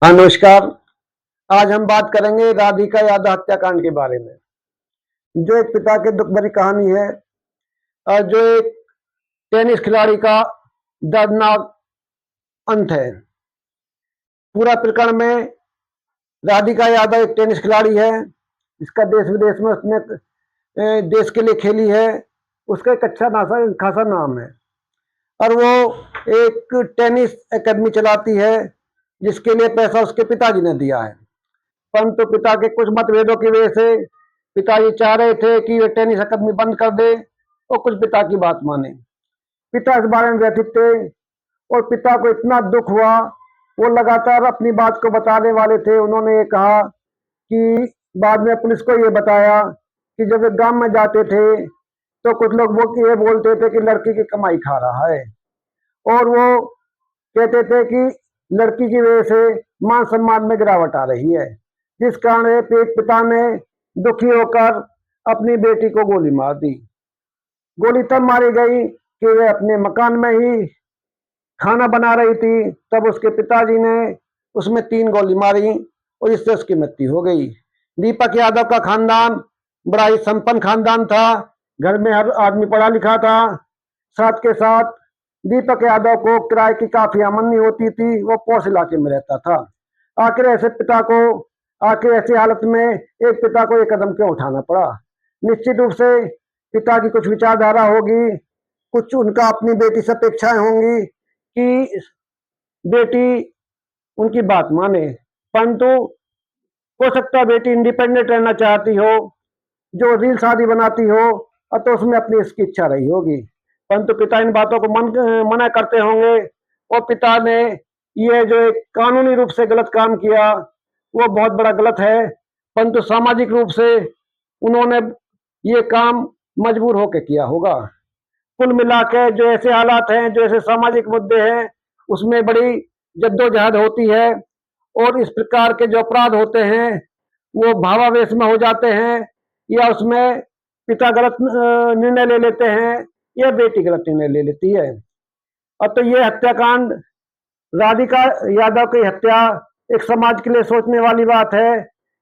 हाँ, नमस्कार। आज हम बात करेंगे राधिका यादव हत्याकांड के बारे में, जो एक पिता की दुख भरी कहानी है और जो एक टेनिस खिलाड़ी का दर्दनाक अंत है। पूरा प्रकरण में राधिका यादव एक टेनिस खिलाड़ी है, जिसका देश विदेश में उसने देश के लिए खेली है। उसका एक अच्छा खासा नाम है और वो एक टेनिस एकेडमी चलाती है, जिसके लिए पैसा उसके पिताजी ने दिया है। परंतु पिता के कुछ मतभेदों की वजह से पिताजी चाह रहे थे कि वे टेनिस अकादमी बंद कर दे और कुछ पिता की बात माने। पिता इस बारे में व्यथित थे और पिता को इतना दुख हुआ, वो लगातार अपनी बात को बताने वाले थे। उन्होंने ये कहा कि बाद में पुलिस को ये बताया कि जब वे गांव में जाते थे तो कुछ लोग वो ये बोलते थे कि लड़की की कमाई खा रहा है, और वो कहते थे कि लड़की की वजह से मान सम्मान में गिरावट आ रही है, जिस कारण एक पिता ने दुखी होकर अपनी बेटी को गोली मार दी। गोली तब मारी गई कि वे अपने मकान में ही खाना बना रही थी, तब उसके पिताजी ने उसमें 3 गोली मारी और इससे उसकी मृत्यु हो गई। दीपक यादव का खानदान बड़ा ही संपन्न खानदान था। घर में हर आदमी पढ़ा लिखा था। साथ के साथ दीपक यादव को किराए की काफी आमदनी होती थी। वो पॉश इलाके में रहता था। आखिर ऐसी हालत में एक पिता को एक कदम क्यों उठाना पड़ा? निश्चित रूप से पिता की कुछ विचारधारा होगी, कुछ उनका अपनी बेटी से अपेक्षाएं होंगी कि बेटी उनकी बात माने। परंतु हो सकता है बेटी इंडिपेंडेंट रहना चाहती हो, जो रील शादी बनाती हो, और तो उसमें अपनी इसकी इच्छा रही होगी। परंतु पिता इन बातों को मना करते होंगे और पिता ने ये जो एक कानूनी रूप से गलत काम किया, वो बहुत बड़ा गलत है। परंतु सामाजिक रूप से उन्होंने ये काम मजबूर होकर किया होगा। कुल मिलाकर जो ऐसे हालात हैं, जो ऐसे सामाजिक मुद्दे हैं, उसमें बड़ी जद्दोजहद होती है और इस प्रकार के जो अपराध होते हैं वो भावावेश में हो जाते हैं, या उसमें पिता गलत निर्णय ले लेते हैं या बेटी गलत निर्णय ले लेती है। अब तो ये हत्याकांड, राधिका यादव की हत्या, एक समाज के लिए सोचने वाली बात है।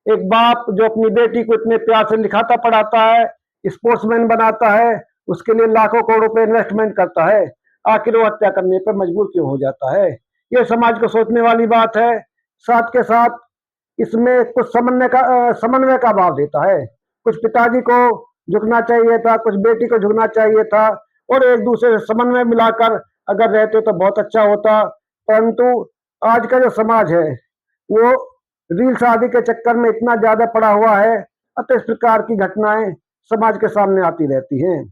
एक बाप जो अपनी बेटी को इतने प्यार से लिखाता पढ़ाता है, स्पोर्ट्समैन बनाता है, उसके लिए लाखों करोड़ रुपए इन्वेस्टमेंट करता है, आखिर वो हत्या करने पर मजबूर क्यों हो जाता है? ये समाज को सोचने वाली बात है। साथ के साथ इसमें कुछ समन्वय का भाव देता है। कुछ पिताजी को झुकना चाहिए था, कुछ बेटी को झुकना चाहिए था, और एक दूसरे से समन्वय मिलाकर अगर रहते तो बहुत अच्छा होता। परंतु आज का जो समाज है वो रील शादी के चक्कर में इतना ज्यादा पड़ा हुआ है, अतः इस प्रकार की घटनाएं समाज के सामने आती रहती हैं।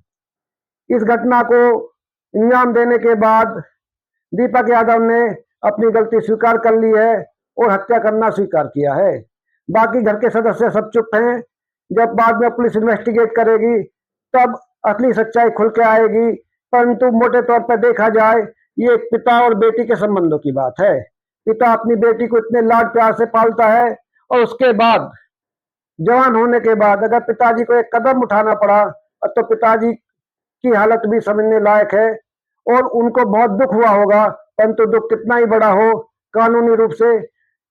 इस घटना को अंजाम देने के बाद दीपक यादव ने अपनी गलती स्वीकार कर ली है और हत्या करना स्वीकार किया है। बाकी घर के सदस्य सब चुप हैं। जब बाद में पुलिस इन्वेस्टिगेट करेगी तब असली सच्चाई खुल के आएगी। परंतु मोटे तौर पर देखा जाए, ये एक पिता और बेटी के संबंधों की बात है। पिता अपनी बेटी को इतने लाड प्यार से पालता है और उसके बाद जवान होने के बाद अगर पिताजी को एक कदम उठाना पड़ा तो पिताजी की हालत भी समझने लायक है और उनको बहुत दुख हुआ होगा। परंतु दुख कितना ही बड़ा हो, कानूनी रूप से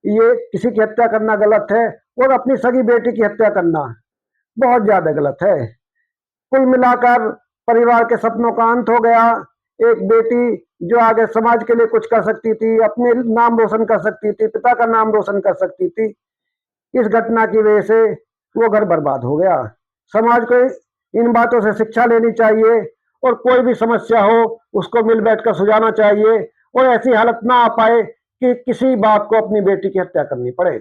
ये किसी की हत्या करना गलत है और अपनी सगी बेटी की हत्या करना बहुत ज्यादा गलत है। कुल मिलाकर परिवार के सपनों का अंत हो गया। एक बेटी जो आगे समाज के लिए कुछ कर सकती थी, अपने नाम रोशन कर सकती थी, पिता का नाम रोशन कर सकती थी, इस घटना की वजह से वो घर बर्बाद हो गया। समाज को इन बातों से शिक्षा लेनी चाहिए और कोई भी समस्या हो उसको मिल बैठकर सुलझाना चाहिए और ऐसी हालत ना आ पाए कि किसी बाप को अपनी बेटी की हत्या करनी पड़े।